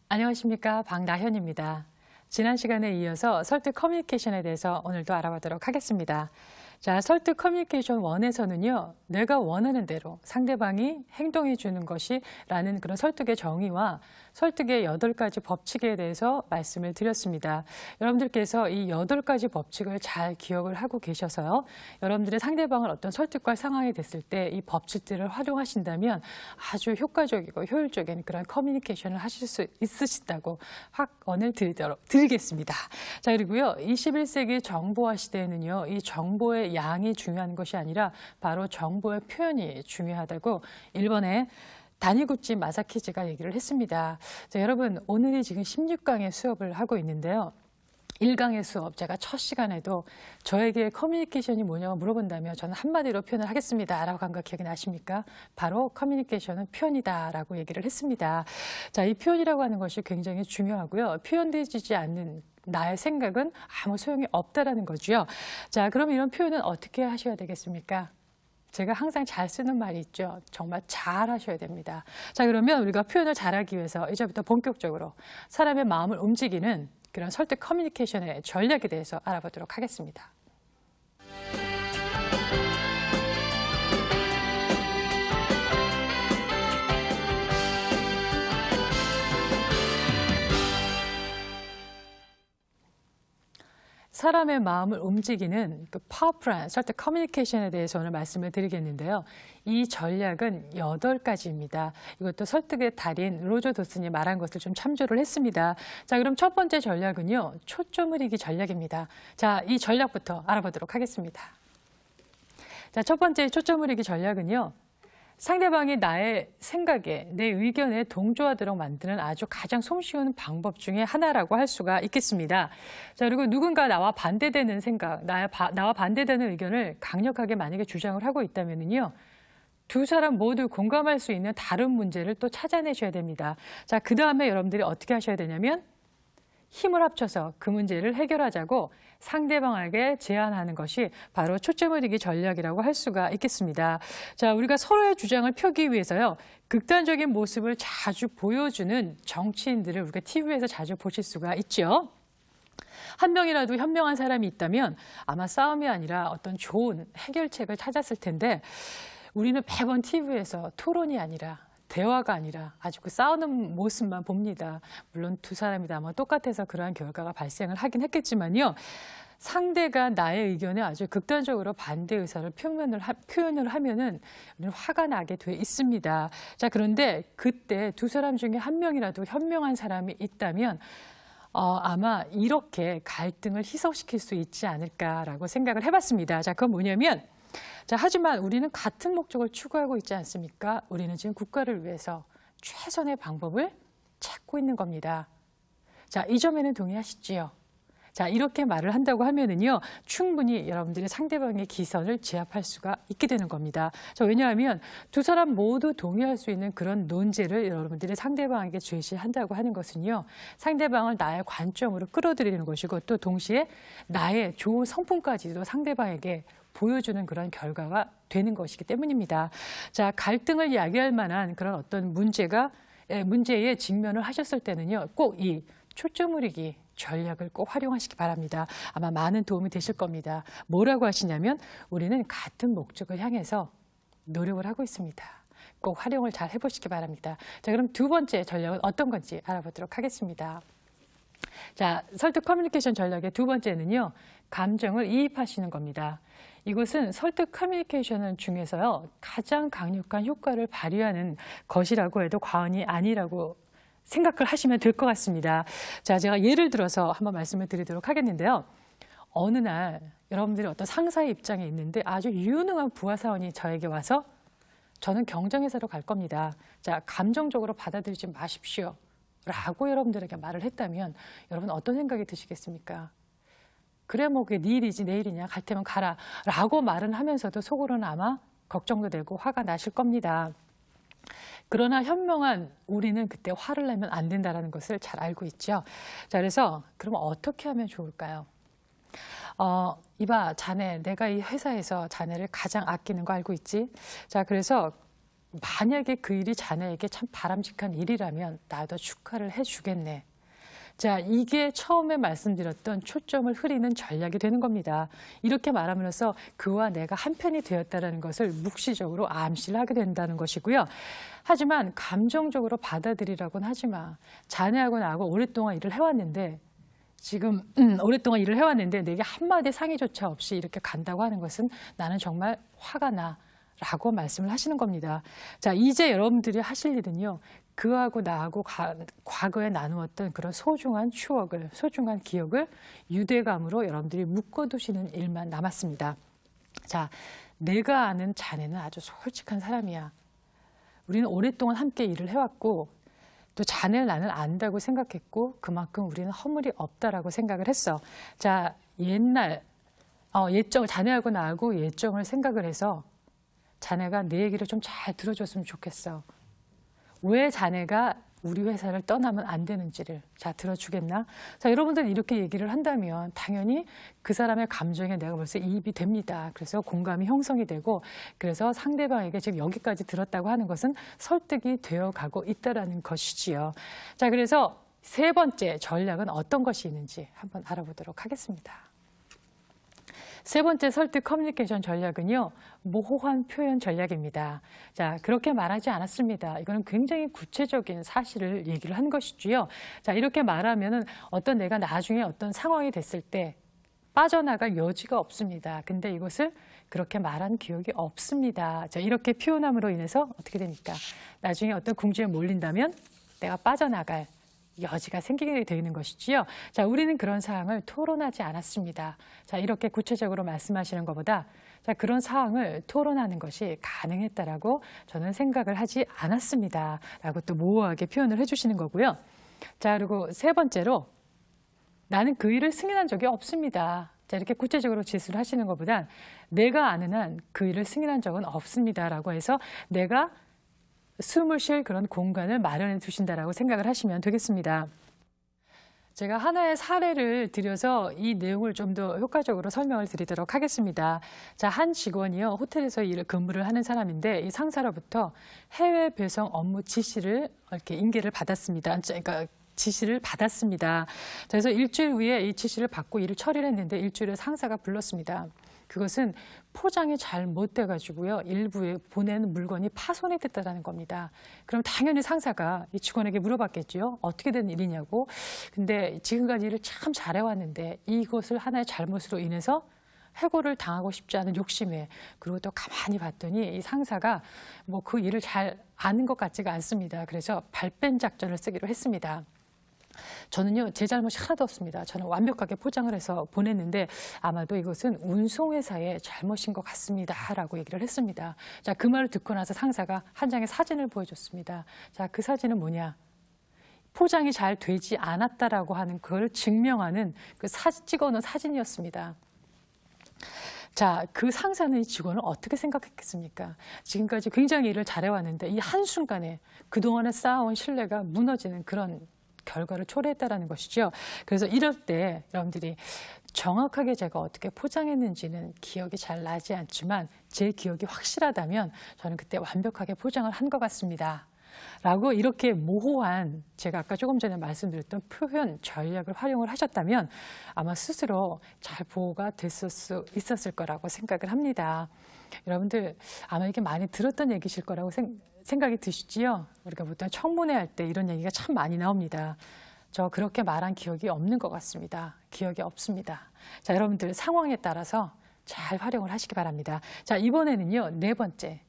안녕하십니까. 박나현입니다. 지난 시간에 이어서 설득 커뮤니케이션에 대해서 오늘도 알아보도록 하겠습니다. 자, 설득 커뮤니케이션 1에서는요, 내가 원하는 대로 상대방이 행동해 주는 것이라는 그런 설득의 정의와 설득의 8가지 법칙에 대해서 말씀을 드렸습니다. 여러분들께서 이 8가지 법칙을 잘 기억을 하고 계셔서요, 여러분들의 상대방을 어떤 설득과 상황이 됐을 때 이 법칙들을 활용하신다면 아주 효과적이고 효율적인 그런 커뮤니케이션을 하실 수 있으시다고 확언을 드리겠습니다. 자, 그리고요, 21세기 정보화 시대에는요, 이 정보의 양이 중요한 것이 아니라 바로 정보의 표현이 중요하다고 일본의 다니구치 마사키지가 얘기를 했습니다. 자, 여러분, 오늘이 지금 16강의 수업을 하고 있는데요. 1강의 수업, 제가 첫 시간에도 저에게 커뮤니케이션이 뭐냐고 물어본다면 저는 한마디로 표현을 하겠습니다 라고 한 거 기억이 나십니까? 바로 커뮤니케이션은 표현이다 라고 얘기를 했습니다. 자, 이 표현이라고 하는 것이 굉장히 중요하고요. 표현되지 않는 나의 생각은 아무 소용이 없다라는 거죠. 자, 그럼 이런 표현은 어떻게 하셔야 되겠습니까? 제가 항상 잘 쓰는 말이 있죠. 정말 잘 하셔야 됩니다. 자, 그러면 우리가 표현을 잘하기 위해서 이제부터 본격적으로 사람의 마음을 움직이는 그런 설득 커뮤니케이션의 전략에 대해서 알아보도록 하겠습니다. 사람의 마음을 움직이는 그 파워풀한 설득 커뮤니케이션에 대해서 오늘 말씀을 드리겠는데요. 이 전략은 8가지입니다. 이것도 설득의 달인 로저 도슨이 말한 것을 좀 참조를 했습니다. 자, 그럼 첫 번째 전략은요, 초점을 이기 전략입니다. 자, 이 전략부터 알아보도록 하겠습니다. 자, 첫 번째 초점을 이기 전략은요, 상대방이 나의 생각에, 내 의견에 동조하도록 만드는 아주 가장 솜씨운 방법 중에 하나라고 할 수가 있겠습니다. 자, 그리고 누군가 나와 반대되는 생각, 나와 반대되는 의견을 강력하게 만약에 주장을 하고 있다면요, 두 사람 모두 공감할 수 있는 다른 문제를 또 찾아내셔야 됩니다. 자, 그 다음에 여러분들이 어떻게 하셔야 되냐면 힘을 합쳐서 그 문제를 해결하자고 상대방에게 제안하는 것이 바로 초점을 이기 전략이라고 할 수가 있겠습니다. 자, 우리가 서로의 주장을 펴기 위해서요, 극단적인 모습을 자주 보여주는 정치인들을 우리가 TV에서 자주 보실 수가 있죠. 한 명이라도 현명한 사람이 있다면 아마 싸움이 아니라 어떤 좋은 해결책을 찾았을 텐데, 우리는 매번 TV에서 토론이 아니라 대화가 아니라 아주 그 싸우는 모습만 봅니다. 물론 두 사람이 다 똑같아서 그러한 결과가 발생을 하긴 했겠지만요. 상대가 나의 의견에 아주 극단적으로 반대 의사를 표현을 하면은 우리는 화가 나게 돼 있습니다. 자, 그런데 그때 두 사람 중에 한 명이라도 현명한 사람이 있다면 아마 이렇게 갈등을 희석시킬 수 있지 않을까라고 생각을 해봤습니다. 자, 그건 뭐냐면, 자, 하지만 우리는 같은 목적을 추구하고 있지 않습니까? 우리는 지금 국가를 위해서 최선의 방법을 찾고 있는 겁니다. 자, 이 점에는 동의하시지요? 자, 이렇게 말을 한다고 하면은요, 충분히 여러분들이 상대방의 기선을 제압할 수가 있게 되는 겁니다. 자, 왜냐하면 두 사람 모두 동의할 수 있는 그런 논제를 여러분들이 상대방에게 제시한다고 하는 것은요, 상대방을 나의 관점으로 끌어들이는 것이고, 또 동시에 나의 좋은 성품까지도 상대방에게 보여주는 그런 결과가 되는 것이기 때문입니다. 자, 갈등을 야기할 만한 그런 어떤 문제에 직면을 하셨을 때는요, 꼭 이 초점을 이기 전략을 꼭 활용하시기 바랍니다. 아마 많은 도움이 되실 겁니다. 뭐라고 하시냐면, 우리는 같은 목적을 향해서 노력을 하고 있습니다. 꼭 활용을 잘 해보시기 바랍니다. 자, 그럼 두 번째 전략은 어떤 건지 알아보도록 하겠습니다. 자, 설득 커뮤니케이션 전략의 두 번째는요, 감정을 이입하시는 겁니다. 이것은 설득 커뮤니케이션 중에서요, 가장 강력한 효과를 발휘하는 것이라고 해도 과언이 아니라고 생각을 하시면 될 것 같습니다. 자, 제가 예를 들어서 한번 말씀을 드리도록 하겠는데요. 어느 날 여러분들이 어떤 상사의 입장에 있는데 아주 유능한 부하 사원이 저에게 와서, 저는 경정회사로 갈 겁니다. 자, 감정적으로 받아들이지 마십시오 라고 여러분들에게 말을 했다면 여러분 어떤 생각이 드시겠습니까? 그래, 뭐 그게 네 일이지, 내 일이냐, 갈 테면 가라 라고 말은 하면서도 속으로는 아마 걱정도 되고 화가 나실 겁니다. 그러나 현명한 우리는 그때 화를 내면 안 된다는 것을 잘 알고 있죠. 자, 그래서 그럼 어떻게 하면 좋을까요? 이봐, 자네, 내가 이 회사에서 자네를 가장 아끼는 거 알고 있지? 자, 그래서 만약에 그 일이 자네에게 참 바람직한 일이라면 나도 축하를 해주겠네. 자, 이게 처음에 말씀드렸던 초점을 흐리는 전략이 되는 겁니다. 이렇게 말함으로써 그와 내가 한편이 되었다는 것을 묵시적으로 암시를 하게 된다는 것이고요. 하지만 감정적으로 받아들이라고는 하지 마. 자네하고 나하고 오랫동안 일을 해왔는데 지금 오랫동안 일을 해왔는데 내게 한마디 상의조차 없이 이렇게 간다고 하는 것은 나는 정말 화가 나. 라고 말씀을 하시는 겁니다. 자, 이제 여러분들이 하실 일은요. 그하고 나하고 과거에 나누었던 그런 소중한 추억을, 소중한 기억을 유대감으로 여러분들이 묶어두시는 일만 남았습니다. 자, 내가 아는 자네는 아주 솔직한 사람이야. 우리는 오랫동안 함께 일을 해왔고 또 자네를 나는 안다고 생각했고 그만큼 우리는 허물이 없다라고 생각을 했어. 자, 옛날 자네하고 나하고 예정을 생각을 해서 자네가 내 얘기를 좀 잘 들어줬으면 좋겠어. 왜 자네가 우리 회사를 떠나면 안 되는지를 자 들어주겠나? 자, 여러분들 이렇게 얘기를 한다면 당연히 그 사람의 감정에 내가 벌써 이입이 됩니다. 그래서 공감이 형성이 되고 그래서 상대방에게 지금 여기까지 들었다고 하는 것은 설득이 되어가고 있다라는 것이지요. 자, 그래서 세 번째 전략은 어떤 것이 있는지 한번 알아보도록 하겠습니다. 세 번째 설득 커뮤니케이션 전략은요, 모호한 표현 전략입니다. 자, 그렇게 말하지 않았습니다. 이거는 굉장히 구체적인 사실을 얘기를 한 것이지요. 자, 이렇게 말하면은 어떤 내가 나중에 어떤 상황이 됐을 때 빠져나갈 여지가 없습니다. 근데 이것을 그렇게 말한 기억이 없습니다. 자, 이렇게 표현함으로 인해서 어떻게 됩니까? 나중에 어떤 궁지에 몰린다면 내가 빠져나갈 여지가 생기게 되는 것이지요. 자, 우리는 그런 사항을 토론하지 않았습니다. 자, 이렇게 구체적으로 말씀하시는 것보다 자, 그런 사항을 토론하는 것이 가능했다라고 저는 생각을 하지 않았습니다. 라고 또 모호하게 표현을 해주시는 거고요. 자, 그리고 세 번째로 나는 그 일을 승인한 적이 없습니다. 자, 이렇게 구체적으로 지수를 하시는 것보단 내가 아는 한 그 일을 승인한 적은 없습니다. 라고 해서 내가 숨을 쉴 그런 공간을 마련해 두신다라고 생각을 하시면 되겠습니다. 제가 하나의 사례를 들여서 이 내용을 좀 더 효과적으로 설명을 드리도록 하겠습니다. 자, 한 직원이요, 호텔에서 근무를 하는 사람인데 이 상사로부터 해외 배송 업무 지시를 이렇게 인계를 받았습니다. 그러니까 지시를 받았습니다. 그래서 일주일 후에 이 지시를 받고 일을 처리를 했는데 일주일에 상사가 불렀습니다. 그것은 포장이 잘 못 돼가지고요. 일부에 보내는 물건이 파손이 됐다는 겁니다. 그럼 당연히 상사가 이 직원에게 물어봤겠죠. 어떻게 된 일이냐고. 근데 지금까지 일을 참 잘해왔는데 이것을 하나의 잘못으로 인해서 해고를 당하고 싶지 않은 욕심에 그리고 또 가만히 봤더니 이 상사가 뭐 그 일을 잘 아는 것 같지가 않습니다. 그래서 발뺌 작전을 쓰기로 했습니다. 저는요, 제 잘못이 하나도 없습니다. 저는 완벽하게 포장을 해서 보냈는데 아마도 이것은 운송회사의 잘못인 것 같습니다. 라고 얘기를 했습니다. 자, 그 말을 듣고 나서 상사가 한 장의 사진을 보여줬습니다. 자, 그 사진은 뭐냐? 포장이 잘 되지 않았다라고 하는 그걸 증명하는 그 찍어놓은 사진이었습니다. 자, 그 상사는 이 직원을 어떻게 생각했겠습니까? 지금까지 굉장히 일을 잘해왔는데 이 한순간에 그동안에 쌓아온 신뢰가 무너지는 그런 결과를 초래했다라는 것이죠. 그래서 이럴 때 여러분들이 정확하게 제가 어떻게 포장했는지는 기억이 잘 나지 않지만 제 기억이 확실하다면 저는 그때 완벽하게 포장을 한 것 같습니다. 라고 이렇게 모호한 제가 아까 조금 전에 말씀드렸던 표현 전략을 활용을 하셨다면 아마 스스로 잘 보호가 됐을 수 있었을 거라고 생각을 합니다. 여러분들 아마 이게 많이 들었던 얘기실 거라고 생각이 드시지요? 우리가 보통 청문회 할 때 이런 얘기가 참 많이 나옵니다. 저 그렇게 말한 기억이 없는 것 같습니다. 기억이 없습니다. 자, 여러분들 상황에 따라서 잘 활용을 하시기 바랍니다. 자, 이번에는요, 네 번째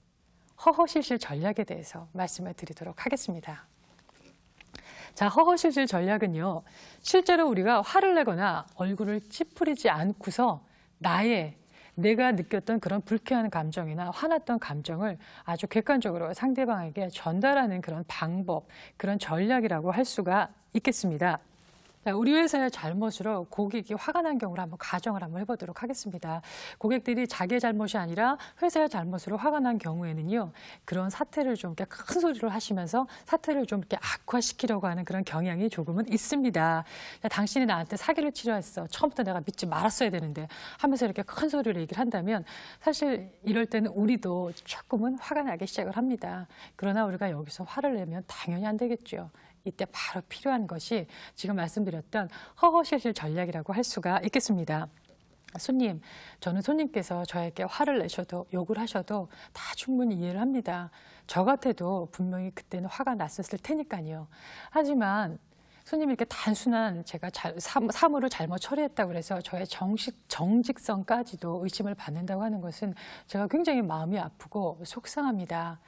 허허실실 전략에 대해서 말씀을 드리도록 하겠습니다. 자, 허허실실 전략은요, 실제로 우리가 화를 내거나 얼굴을 찌푸리지 않고서 내가 느꼈던 그런 불쾌한 감정이나 화났던 감정을 아주 객관적으로 상대방에게 전달하는 그런 방법, 그런 전략이라고 할 수가 있겠습니다. 자, 우리 회사의 잘못으로 고객이 화가 난 경우를 한번 가정을 한번 해보도록 하겠습니다. 고객들이 자기의 잘못이 아니라 회사의 잘못으로 화가 난 경우에는요, 그런 사태를 좀 이렇게 큰 소리로 하시면서 사태를 좀 이렇게 악화시키려고 하는 그런 경향이 조금은 있습니다. 자, 당신이 나한테 사기를 치려했어. 처음부터 내가 믿지 말았어야 되는데 하면서 이렇게 큰 소리로 얘기를 한다면 사실 이럴 때는 우리도 조금은 화가 나기 시작을 합니다. 그러나 우리가 여기서 화를 내면 당연히 안 되겠죠. 이때 바로 필요한 것이 지금 말씀드렸던 허허실실 전략이라고 할 수가 있겠습니다. 손님, 저는 손님께서 저에게 화를 내셔도 욕을 하셔도 다 충분히 이해를 합니다. 저 같아도 분명히 그때는 화가 났었을 테니까요. 하지만 손님이 이렇게 단순한 제가 사물을 잘못 처리했다고 해서 저의 정직성까지도 의심을 받는다고 하는 것은 제가 굉장히 마음이 아프고 속상합니다.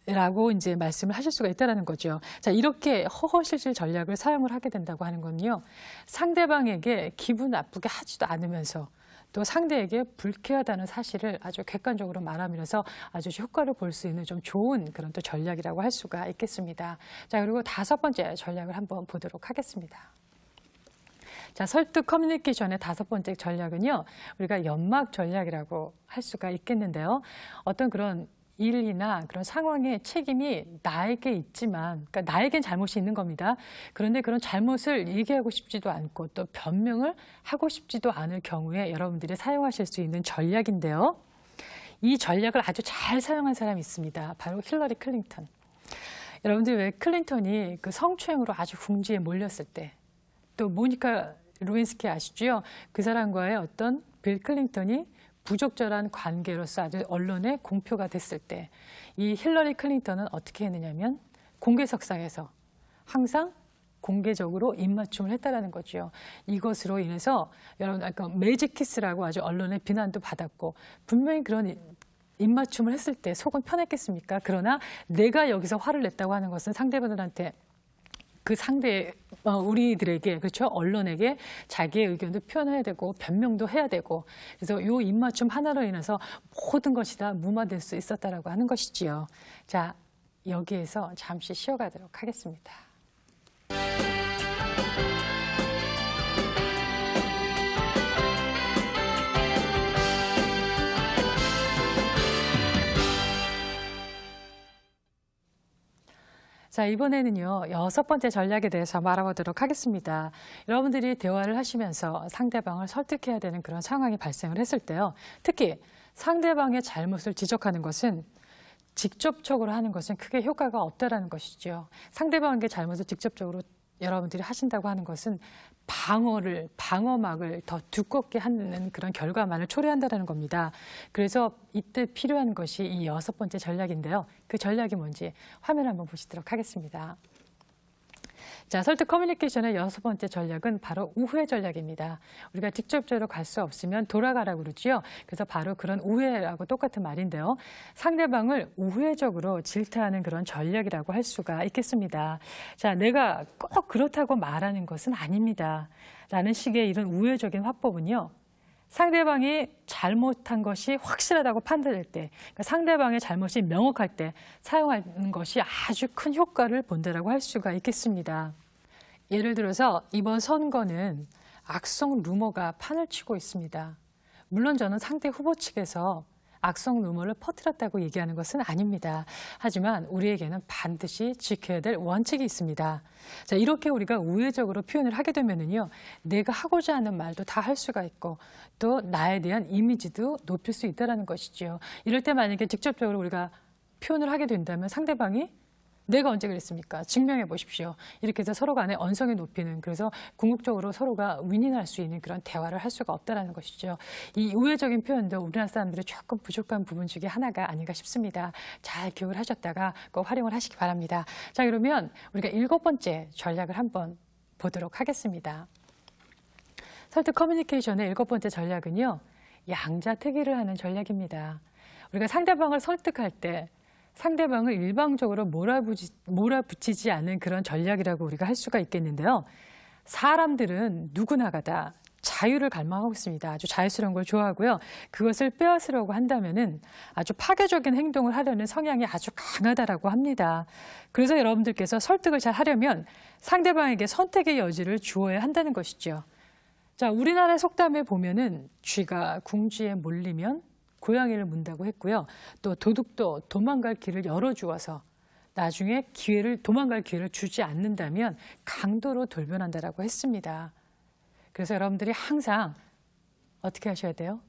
라고 이제 말씀을 하실 수가 있다는 거죠. 자, 이렇게 허허실실 전략을 사용을 하게 된다고 하는 건요, 상대방에게 기분 나쁘게 하지도 않으면서 또 상대에게 불쾌하다는 사실을 아주 객관적으로 말하면서 아주 효과를 볼 수 있는 좀 좋은 그런 또 전략이라고 할 수가 있겠습니다. 자, 그리고 5번째 전략을 한번 보도록 하겠습니다. 자, 설득 커뮤니케이션의 5번째 전략은요, 우리가 연막 전략이라고 할 수가 있겠는데요. 어떤 그런 일이나 그런 상황의 책임이 나에게 있지만, 그러니까 나에겐 잘못이 있는 겁니다. 그런데 그런 잘못을 얘기하고 싶지도 않고 또 변명을 하고 싶지도 않을 경우에 여러분들이 사용하실 수 있는 전략인데요. 이 전략을 아주 잘 사용한 사람이 있습니다. 바로 힐러리 클린턴. 여러분들 왜 클린턴이 그 성추행으로 아주 궁지에 몰렸을 때, 또 모니카 루인스키 아시죠? 그 사람과의 어떤 빌 클린턴이 부적절한 관계로서 아주 언론에 공표가 됐을 때 이 힐러리 클린턴은 어떻게 했느냐면 공개석상에서 항상 공개적으로 입맞춤을 했다라는 거죠. 이것으로 인해서 여러분 아까 매직 키스라고 아주 언론의 비난도 받았고 분명히 그런 입맞춤을 했을 때 속은 편했겠습니까? 그러나 내가 여기서 화를 냈다고 하는 것은 상대방들한테 그 상대 우리들에게 그렇죠 언론에게 자기의 의견도 표현해야 되고 변명도 해야 되고 그래서 이 입맞춤 하나로 인해서 모든 것이 다 무마될 수 있었다라고 하는 것이지요. 자, 여기에서 잠시 쉬어가도록 하겠습니다. 자, 이번에는요, 6번째 전략에 대해서 알아보도록 하겠습니다. 여러분들이 대화를 하시면서 상대방을 설득해야 되는 그런 상황이 발생을 했을 때요. 특히 상대방의 잘못을 지적하는 것은 직접적으로 하는 것은 크게 효과가 없다라는 것이죠. 상대방의 잘못을 직접적으로 여러분들이 하신다고 하는 것은 방어막을 더 두껍게 하는 그런 결과만을 초래한다는 겁니다. 그래서 이때 필요한 것이 이 6번째 전략인데요. 그 전략이 뭔지 화면 한번 보시도록 하겠습니다. 자, 설득 커뮤니케이션의 6번째 전략은 바로 우회 전략입니다. 우리가 직접적으로 갈 수 없으면 돌아가라고 그러지요. 그래서 바로 그런 우회라고 똑같은 말인데요. 상대방을 우회적으로 질타하는 그런 전략이라고 할 수가 있겠습니다. 자, 내가 꼭 그렇다고 말하는 것은 아닙니다. 라는 식의 이런 우회적인 화법은요. 상대방이 잘못한 것이 확실하다고 판단될 때, 그러니까 상대방의 잘못이 명확할 때 사용하는 것이 아주 큰 효과를 본다라고 할 수가 있겠습니다. 예를 들어서 이번 선거는 악성 루머가 판을 치고 있습니다. 물론 저는 상대 후보 측에서 악성 루머를 퍼뜨렸다고 얘기하는 것은 아닙니다. 하지만 우리에게는 반드시 지켜야 될 원칙이 있습니다. 자, 이렇게 우리가 우회적으로 표현을 하게 되면은요, 내가 하고자 하는 말도 다 할 수가 있고 또 나에 대한 이미지도 높일 수 있다는 것이죠. 이럴 때 만약에 직접적으로 우리가 표현을 하게 된다면 상대방이 내가 언제 그랬습니까? 증명해 보십시오. 이렇게 해서 서로 간에 언성이 높이는, 그래서 궁극적으로 서로가 윈윈할 수 있는 그런 대화를 할 수가 없다는 것이죠. 이 우회적인 표현도 우리나라 사람들이 조금 부족한 부분 중에 하나가 아닌가 싶습니다. 잘 기억을 하셨다가 꼭 활용을 하시기 바랍니다. 자, 그러면 우리가 7번째 전략을 한번 보도록 하겠습니다. 설득 커뮤니케이션의 7번째 전략은요, 양자택일을 하는 전략입니다. 우리가 상대방을 설득할 때 상대방을 일방적으로 몰아붙이지 않는 그런 전략이라고 우리가 할 수가 있겠는데요. 사람들은 누구나가 다 자유를 갈망하고 있습니다. 아주 자유스러운 걸 좋아하고요. 그것을 빼앗으려고 한다면은 아주 파괴적인 행동을 하려는 성향이 아주 강하다라고 합니다. 그래서 여러분들께서 설득을 잘 하려면 상대방에게 선택의 여지를 주어야 한다는 것이죠. 자, 우리나라의 속담에 보면은 쥐가 궁지에 몰리면 고양이를 문다고 했고요. 또 도둑도 도망갈 길을 열어주어서 나중에 도망갈 기회를 주지 않는다면 강도로 돌변한다라고 했습니다. 그래서 여러분들이 항상 어떻게 하셔야 돼요?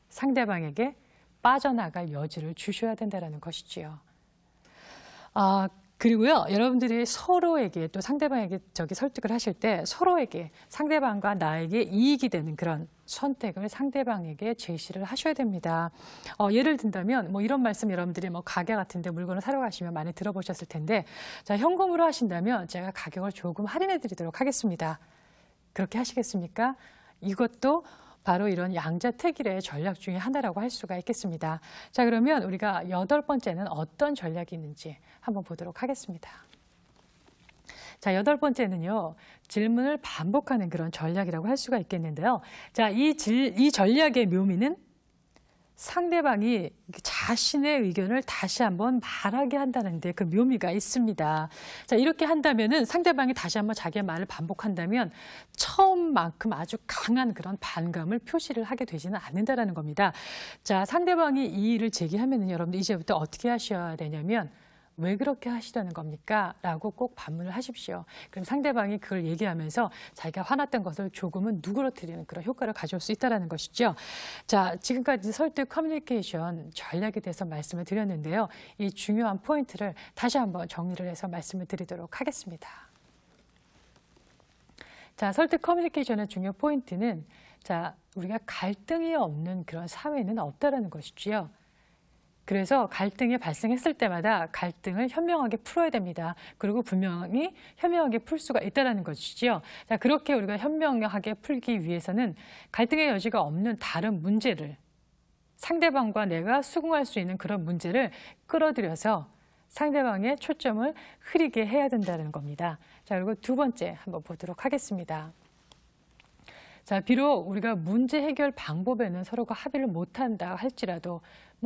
상대방에게 빠져나갈 여지를 주셔야 된다는 것이지요. 그리고요, 여러분들이 서로에게 또 상대방에게 설득을 하실 때 서로에게 상대방과 나에게 이익이 되는 그런 선택을 상대방에게 제시를 하셔야 됩니다. 예를 든다면 이런 말씀 여러분들이 가게 같은데 물건을 사러 가시면 많이 들어보셨을 텐데, 자, 현금으로 하신다면 제가 가격을 조금 할인해 드리도록 하겠습니다. 그렇게 하시겠습니까? 이것도 바로 이런 양자택일의 전략 중에 하나라고 할 수가 있겠습니다. 자, 그러면 우리가 8번째는 어떤 전략이 있는지 한번 보도록 하겠습니다. 자, 8번째는요, 질문을 반복하는 그런 전략이라고 할 수가 있겠는데요. 자, 이 전략의 묘미는 상대방이 자신의 의견을 다시 한번 말하게 한다는 데 그 묘미가 있습니다. 자, 이렇게 한다면은 상대방이 다시 한번 자기의 말을 반복한다면 처음만큼 아주 강한 그런 반감을 표시를 하게 되지는 않는다라는 겁니다. 자, 상대방이 이 일을 제기하면은 여러분들 이제부터 어떻게 하셔야 되냐면 왜 그렇게 하시려는 겁니까? 라고 꼭 반문을 하십시오. 그럼 상대방이 그걸 얘기하면서 자기가 화났던 것을 조금은 누그러뜨리는 그런 효과를 가져올 수 있다는 것이죠. 자, 지금까지 설득 커뮤니케이션 전략에 대해서 말씀을 드렸는데요. 이 중요한 포인트를 다시 한번 정리를 해서 말씀을 드리도록 하겠습니다. 자, 설득 커뮤니케이션의 중요 포인트는 자, 우리가 갈등이 없는 그런 사회는 없다라는 것이지요. 그래서 갈등이 발생했을 때마다 갈등을 현명하게 풀어야 됩니다. 그리고 분명히 현명하게 풀 수가 있다는 것이지요. 자, 그렇게 우리가 현명하게 풀기 위해서는 갈등의 여지가 없는 다른 문제를 상대방과 내가 수긍할 수 있는 그런 문제를 끌어들여서 상대방의 초점을 흐리게 해야 된다는 겁니다. 자, 그리고 두 번째 한번 보도록 하겠습니다. 자, 비록 우리가 문제 해결 방법에는 서로가 합의를 못한다 할지라도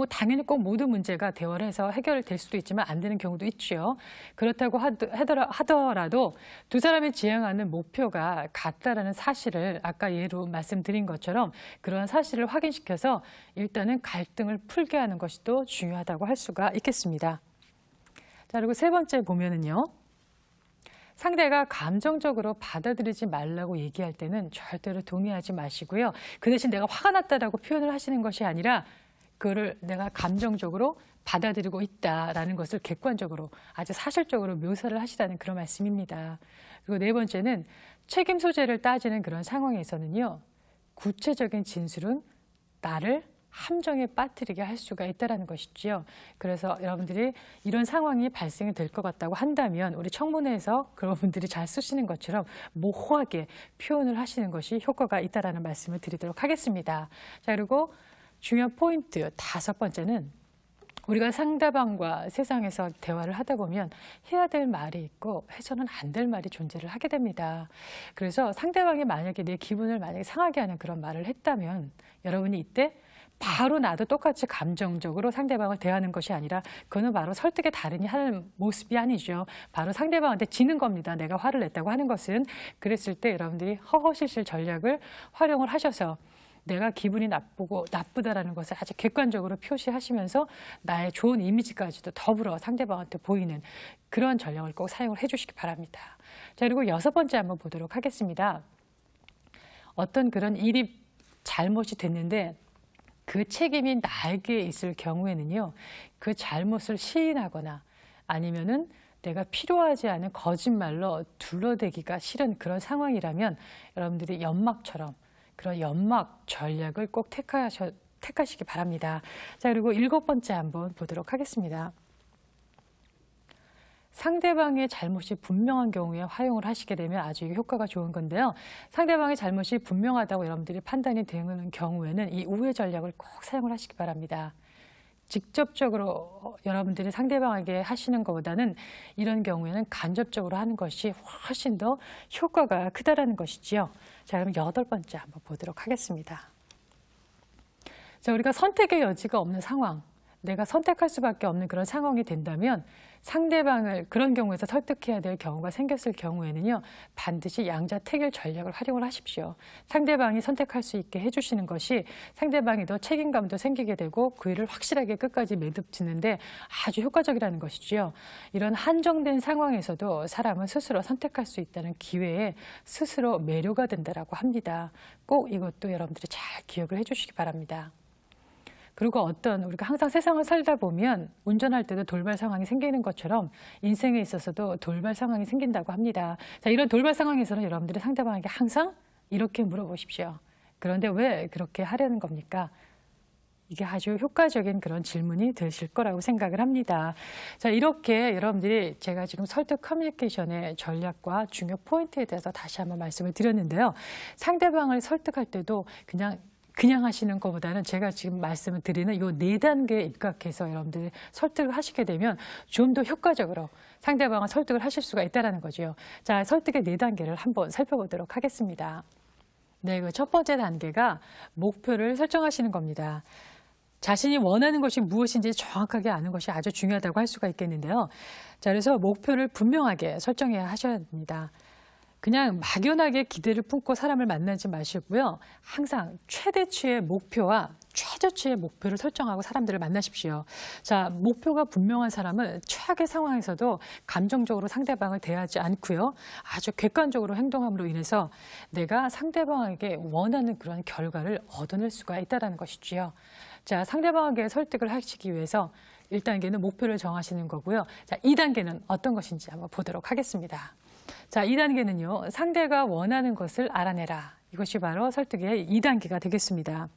당연히 꼭 모든 문제가 대화를 해서 해결될 수도 있지만 안 되는 경우도 있죠. 그렇다고 하더라도 두 사람이 지향하는 목표가 같다라는 사실을 아까 예로 말씀드린 것처럼 그런 사실을 확인시켜서 일단은 갈등을 풀게 하는 것이 또 중요하다고 할 수가 있겠습니다. 자, 그리고 세 번째 보면은요. 상대가 감정적으로 받아들이지 말라고 얘기할 때는 절대로 동의하지 마시고요. 그 대신 내가 화가 났다라고 표현을 하시는 것이 아니라 그거를 내가 감정적으로 받아들이고 있다라는 것을 객관적으로 아주 사실적으로 묘사를 하시라는 그런 말씀입니다. 그리고 네 번째는 책임 소재를 따지는 그런 상황에서는요. 구체적인 진술은 나를 함정에 빠뜨리게 할 수가 있다는 것이지요. 그래서 여러분들이 이런 상황이 발생이 될 것 같다고 한다면 우리 청문회에서 그런 분들이 잘 쓰시는 것처럼 모호하게 표현을 하시는 것이 효과가 있다는 말씀을 드리도록 하겠습니다. 자, 그리고 중요한 포인트 5번째는 우리가 상대방과 세상에서 대화를 하다 보면 해야 될 말이 있고 해서는 안 될 말이 존재를 하게 됩니다. 그래서 상대방이 만약에 내 기분을 만약에 상하게 하는 그런 말을 했다면 여러분이 이때 바로 나도 똑같이 감정적으로 상대방을 대하는 것이 아니라 그거는 바로 설득의 달인이 하는 모습이 아니죠. 바로 상대방한테 지는 겁니다. 내가 화를 냈다고 하는 것은. 그랬을 때 여러분들이 허허실실 전략을 활용을 하셔서 내가 기분이 나쁘다라는 것을 아주 객관적으로 표시하시면서 나의 좋은 이미지까지도 더불어 상대방한테 보이는 그런 전략을 꼭 사용을 해주시기 바랍니다. 자, 그리고 6번째 한번 보도록 하겠습니다. 어떤 그런 일이 잘못이 됐는데 그 책임이 나에게 있을 경우에는요, 그 잘못을 시인하거나 아니면은 내가 필요하지 않은 거짓말로 둘러대기가 싫은 그런 상황이라면 여러분들이 연막처럼 그런 연막 전략을 꼭 택하시기 바랍니다. 자, 그리고 7번째 한번 보도록 하겠습니다. 상대방의 잘못이 분명한 경우에 활용을 하시게 되면 아주 효과가 좋은 건데요. 상대방의 잘못이 분명하다고 여러분들이 판단이 되는 경우에는 이 우회 전략을 꼭 사용을 하시기 바랍니다. 직접적으로 여러분들이 상대방에게 하시는 것보다는 이런 경우에는 간접적으로 하는 것이 훨씬 더 효과가 크다라는 것이지요. 자, 그럼 8번째 한번 보도록 하겠습니다. 자, 우리가 선택의 여지가 없는 상황, 내가 선택할 수밖에 없는 그런 상황이 된다면 상대방을 그런 경우에서 설득해야 될 경우가 생겼을 경우에는요, 반드시 양자택일 전략을 활용을 하십시오. 상대방이 선택할 수 있게 해주시는 것이 상대방이 더 책임감도 생기게 되고 그 일을 확실하게 끝까지 매듭지는데 아주 효과적이라는 것이지요. 이런 한정된 상황에서도 사람은 스스로 선택할 수 있다는 기회에 스스로 매료가 된다라고 합니다. 꼭 이것도 여러분들이 잘 기억을 해주시기 바랍니다. 그리고 우리가 항상 세상을 살다 보면 운전할 때도 돌발 상황이 생기는 것처럼 인생에 있어서도 돌발 상황이 생긴다고 합니다. 자, 이런 돌발 상황에서는 여러분들이 상대방에게 항상 이렇게 물어보십시오. 그런데 왜 그렇게 하려는 겁니까? 이게 아주 효과적인 그런 질문이 되실 거라고 생각을 합니다. 자, 이렇게 여러분들이 제가 지금 설득 커뮤니케이션의 전략과 중요 포인트에 대해서 다시 한번 말씀을 드렸는데요. 상대방을 설득할 때도 그냥 하시는 것보다는 제가 지금 말씀을 드리는 이 4단계에 입각해서 여러분들이 설득을 하시게 되면 좀 더 효과적으로 상대방을 설득을 하실 수가 있다는 거죠. 자, 설득의 4단계를 한번 살펴보도록 하겠습니다. 네, 그 첫 번째 단계가 목표를 설정하시는 겁니다. 자신이 원하는 것이 무엇인지 정확하게 아는 것이 아주 중요하다고 할 수가 있겠는데요. 자, 그래서 목표를 분명하게 설정해야 하셔야 됩니다. 그냥 막연하게 기대를 품고 사람을 만나지 마시고요. 항상 최대치의 목표와 최저치의 목표를 설정하고 사람들을 만나십시오. 자, 목표가 분명한 사람은 최악의 상황에서도 감정적으로 상대방을 대하지 않고요. 아주 객관적으로 행동함으로 인해서 내가 상대방에게 원하는 그런 결과를 얻어낼 수가 있다는 것이지요. 자, 상대방에게 설득을 하시기 위해서 1단계는 목표를 정하시는 거고요. 자, 2단계는 어떤 것인지 한번 보도록 하겠습니다. 자, 2단계는요. 상대가 원하는 것을 알아내라. 이것이 바로 설득의 2단계가 되겠습니다.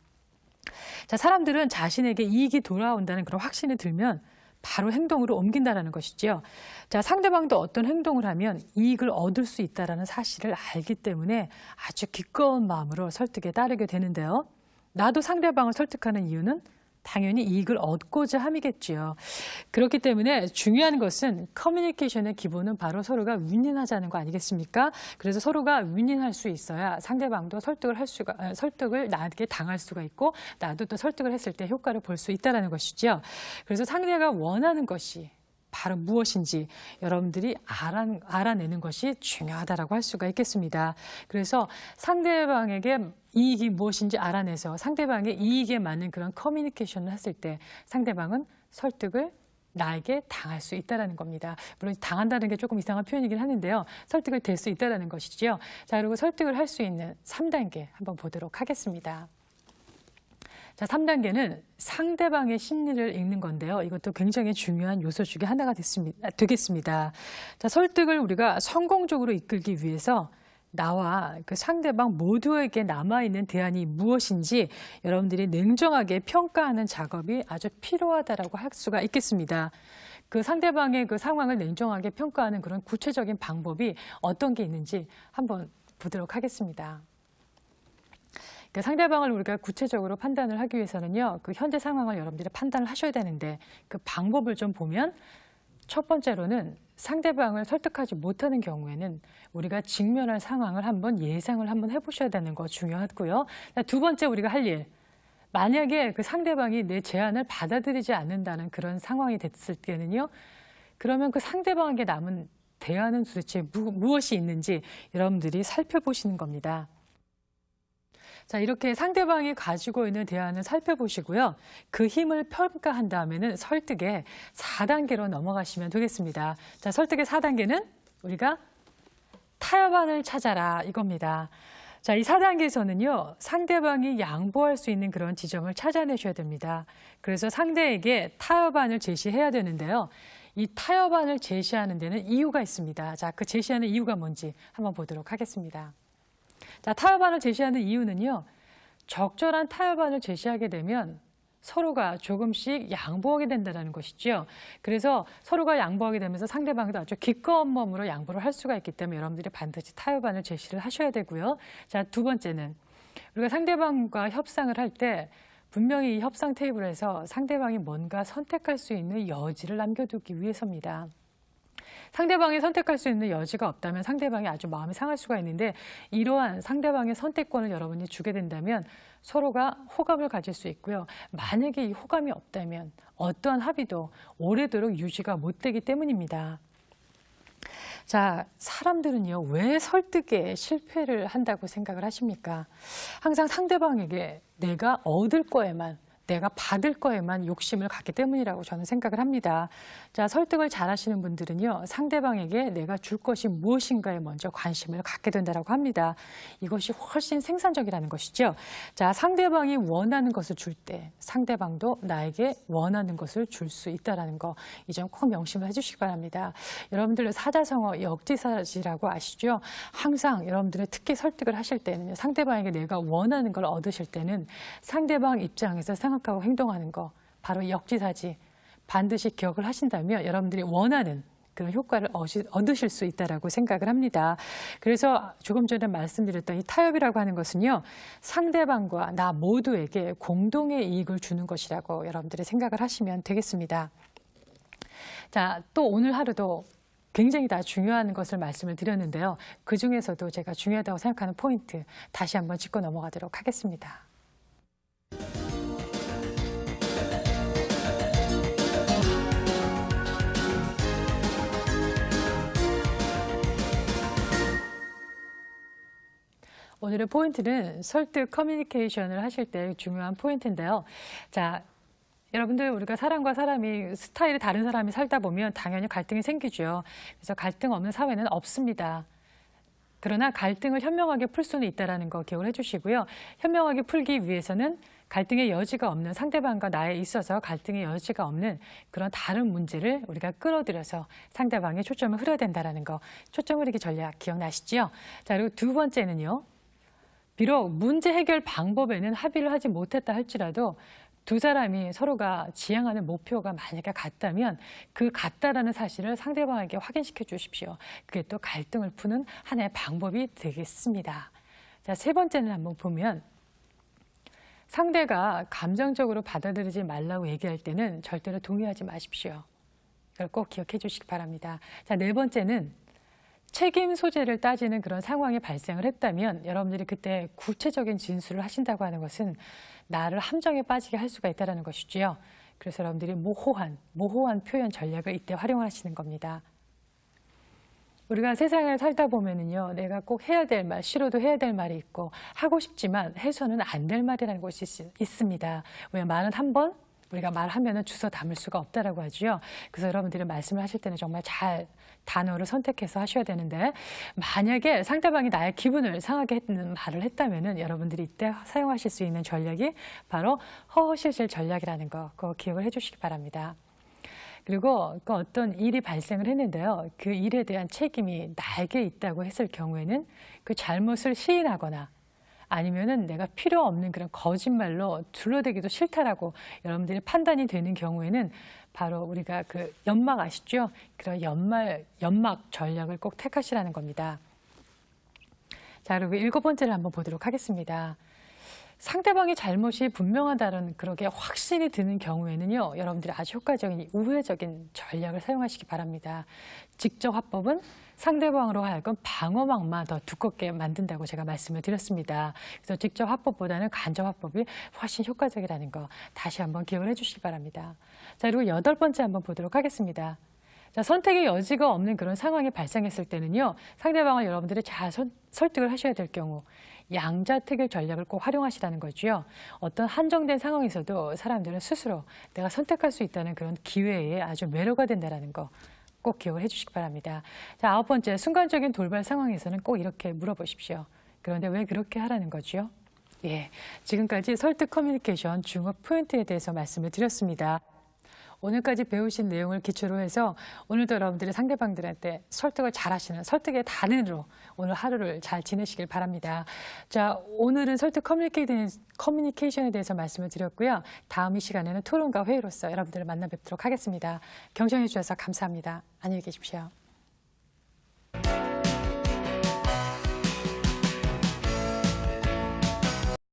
자, 사람들은 자신에게 이익이 돌아온다는 그런 확신이 들면 바로 행동으로 옮긴다는 것이죠. 자, 상대방도 어떤 행동을 하면 이익을 얻을 수 있다는 사실을 알기 때문에 아주 기꺼운 마음으로 설득에 따르게 되는데요. 나도 상대방을 설득하는 이유는 당연히 이익을 얻고자 함이겠지요. 그렇기 때문에 중요한 것은 커뮤니케이션의 기본은 바로 서로가 윈윈하자는 거 아니겠습니까? 그래서 서로가 윈윈할 수 있어야 상대방도 설득을 나에게 당할 수가 있고 나도 또 설득을 했을 때 효과를 볼 수 있다는 것이죠. 그래서 상대가 원하는 것이 바로 무엇인지 여러분들이 알아내는 것이 중요하다고 할 수가 있겠습니다. 그래서 상대방에게 이익이 무엇인지 알아내서 상대방의 이익에 맞는 그런 커뮤니케이션을 했을 때 상대방은 설득을 나에게 당할 수 있다는 겁니다. 물론 당한다는 게 조금 이상한 표현이긴 하는데요. 설득을 될 수 있다는 것이죠. 자, 그리고 설득을 할 수 있는 3단계 한번 보도록 하겠습니다. 자, 3단계는 상대방의 심리를 읽는 건데요. 이것도 굉장히 중요한 요소 중에 하나가 되겠습니다. 자, 설득을 우리가 성공적으로 이끌기 위해서 나와 그 상대방 모두에게 남아있는 대안이 무엇인지 여러분들이 냉정하게 평가하는 작업이 아주 필요하다고 할 수가 있겠습니다. 그 상대방의 그 상황을 냉정하게 평가하는 그런 구체적인 방법이 어떤 게 있는지 한번 보도록 하겠습니다. 그러니까 상대방을 우리가 구체적으로 판단을 하기 위해서는요, 그 현재 상황을 여러분들이 판단을 하셔야 되는데 그 방법을 좀 보면 첫 번째로는 상대방을 설득하지 못하는 경우에는 우리가 직면할 상황을 예상을 한번 해보셔야 되는 거 중요하고요. 두 번째 우리가 할 일, 만약에 그 상대방이 내 제안을 받아들이지 않는다는 그런 상황이 됐을 때는요, 그러면 그 상대방에게 남은 대안은 도대체 무엇이 있는지 여러분들이 살펴보시는 겁니다. 자, 이렇게 상대방이 가지고 있는 대안을 살펴보시고요. 그 힘을 평가한 다음에는 설득의 4단계로 넘어가시면 되겠습니다. 자, 설득의 4단계는 우리가 타협안을 찾아라 이겁니다. 자, 이 4단계에서는요. 상대방이 양보할 수 있는 그런 지점을 찾아내셔야 됩니다. 그래서 상대에게 타협안을 제시해야 되는데요. 이 타협안을 제시하는 데는 이유가 있습니다. 자, 그 제시하는 이유가 뭔지 한번 보도록 하겠습니다. 자, 타협안을 제시하는 이유는요. 적절한 타협안을 제시하게 되면 서로가 조금씩 양보하게 된다는 것이죠. 그래서 서로가 양보하게 되면서 상대방도 아주 기꺼운 마음으로 양보를 할 수가 있기 때문에 여러분들이 반드시 타협안을 제시를 하셔야 되고요. 자, 두 번째는 우리가 상대방과 협상을 할 때 분명히 이 협상 테이블에서 상대방이 뭔가 선택할 수 있는 여지를 남겨두기 위해서입니다. 상대방이 선택할 수 있는 여지가 없다면 상대방이 아주 마음이 상할 수가 있는데, 이러한 상대방의 선택권을 여러분이 주게 된다면 서로가 호감을 가질 수 있고요. 만약에 이 호감이 없다면 어떠한 합의도 오래도록 유지가 못 되기 때문입니다. 자, 사람들은요, 왜 설득에 실패를 한다고 생각을 하십니까? 항상 상대방에게 내가 얻을 거에만, 내가 받을 거에만 욕심을 갖기 때문이라고 저는 생각을 합니다. 자, 설득을 잘하시는 분들은요, 상대방에게 내가 줄 것이 무엇인가에 먼저 관심을 갖게 된다고 합니다. 이것이 훨씬 생산적이라는 것이죠. 자, 상대방이 원하는 것을 줄 때 상대방도 나에게 원하는 것을 줄 수 있다는 거, 이 점 꼭 명심을 해주시기 바랍니다. 여러분들 사자성어 역지사지라고 아시죠? 항상 여러분들의 특히 설득을 하실 때는 상대방에게 내가 원하는 걸 얻으실 때는 상대방 입장에서 생각하고 행동하는 거, 바로 역지사지 반드시 기억을 하신다면 여러분들이 원하는 그런 효과를 얻으실 수 있다고 생각을 합니다. 그래서 조금 전에 말씀드렸던 이 타협이라고 하는 것은요, 상대방과 나 모두에게 공동의 이익을 주는 것이라고 여러분들이 생각을 하시면 되겠습니다. 자, 또 오늘 하루도 굉장히 다 중요한 것을 말씀을 드렸는데요. 그중에서도 제가 중요하다고 생각하는 포인트 다시 한번 짚고 넘어가도록 하겠습니다. 오늘의 포인트는 설득 커뮤니케이션을 하실 때 중요한 포인트인데요. 자, 여러분들 우리가 사람과 사람이 스타일이 다른 사람이 살다 보면 당연히 갈등이 생기죠. 그래서 갈등 없는 사회는 없습니다. 그러나 갈등을 현명하게 풀 수는 있다는 거 기억을 해주시고요. 현명하게 풀기 위해서는 갈등의 여지가 없는 상대방과 나에 있어서 갈등의 여지가 없는 그런 다른 문제를 우리가 끌어들여서 상대방의 초점을 흐려야 된다는 거, 초점 흐리기 전략 기억나시죠? 자, 그리고 두 번째는요. 비록 문제 해결 방법에는 합의를 하지 못했다 할지라도 두 사람이 서로가 지향하는 목표가 만약에 같다면 그 같다라는 사실을 상대방에게 확인시켜 주십시오. 그게 또 갈등을 푸는 하나의 방법이 되겠습니다. 자, 세 번째는 한번 보면 상대가 감정적으로 받아들이지 말라고 얘기할 때는 절대로 동의하지 마십시오. 이걸 꼭 기억해 주시기 바랍니다. 자, 네 번째는 책임 소재를 따지는 그런 상황이 발생을 했다면 여러분들이 그때 구체적인 진술을 하신다고 하는 것은 나를 함정에 빠지게 할 수가 있다는 것이지요. 그래서 여러분들이 모호한 표현 전략을 이때 활용을 하시는 겁니다. 우리가 세상을 살다 보면은요, 내가 꼭 해야 될 말, 싫어도 해야 될 말이 있고 하고 싶지만 해서는 안 될 말이라는 것이 있습니다. 왜 말은 한 번 우리가 말하면은 주워 담을 수가 없다라고 하죠. 그래서 여러분들이 말씀을 하실 때는 정말 잘 단어를 선택해서 하셔야 되는데, 만약에 상대방이 나의 기분을 상하게 했는 말을 했다면은 여러분들이 이때 사용하실 수 있는 전략이 바로 허허실실 전략이라는 거, 그거 기억을 해주시기 바랍니다. 그리고 그 어떤 일이 발생을 했는데요. 그 일에 대한 책임이 나에게 있다고 했을 경우에는 그 잘못을 시인하거나 아니면은 내가 필요 없는 그런 거짓말로 둘러대기도 싫다라고 여러분들이 판단이 되는 경우에는 바로 우리가 그 연막 아시죠? 그런 연막 전략을 꼭 택하시라는 겁니다. 자, 그리고 일곱 번째를 한번 보도록 하겠습니다. 상대방의 잘못이 분명하다는 그렇게 확신이 드는 경우에는요, 여러분들이 아주 효과적인 우회적인 전략을 사용하시기 바랍니다. 직접 화법은 상대방으로 하여금 방어막만 더 두껍게 만든다고 제가 말씀을 드렸습니다. 그래서 직접 화법보다는 간접 화법이 훨씬 효과적이라는 거 다시 한번 기억을 해주시기 바랍니다. 자, 그리고 여덟 번째 한번 보도록 하겠습니다. 자, 선택의 여지가 없는 그런 상황이 발생했을 때는요, 상대방을 여러분들이 잘 설득을 하셔야 될 경우 양자택일 전략을 꼭 활용하시라는 거죠. 어떤 한정된 상황에서도 사람들은 스스로 내가 선택할 수 있다는 그런 기회에 아주 매료가 된다는 거 꼭 기억을 해주시기 바랍니다. 자, 아홉 번째, 순간적인 돌발 상황에서는 꼭 이렇게 물어보십시오. 그런데 왜 그렇게 하라는 거죠? 예, 지금까지 설득 커뮤니케이션 중업 포인트에 대해서 말씀을 드렸습니다. 오늘까지 배우신 내용을 기초로 해서 오늘도 여러분들이 상대방들한테 설득을 잘하시는 설득의 단으로 오늘 하루를 잘 지내시길 바랍니다. 자, 오늘은 설득 커뮤니케이션에 대해서 말씀을 드렸고요. 다음 이 시간에는 토론과 회의로서 여러분들을 만나 뵙도록 하겠습니다. 경청해 주셔서 감사합니다. 안녕히 계십시오.